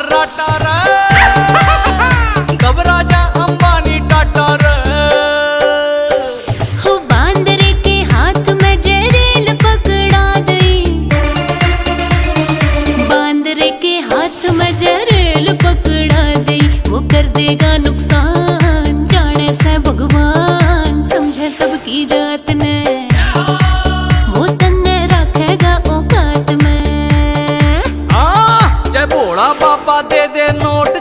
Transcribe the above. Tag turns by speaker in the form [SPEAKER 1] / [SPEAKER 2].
[SPEAKER 1] फर्राटा रे, घबरा जा अंबानी टाटा रे।
[SPEAKER 2] हो बांदर के हाथ में जहरील पकड़ा दई, बांदर के हाथ में जहरील पकड़ा दई। वो कर देगा नुकसान, जाने से भगवान, समझे सबकी जात ने, वो तन्ने रखेगा औकात में।
[SPEAKER 1] जय भोला बाबा दे दे नोट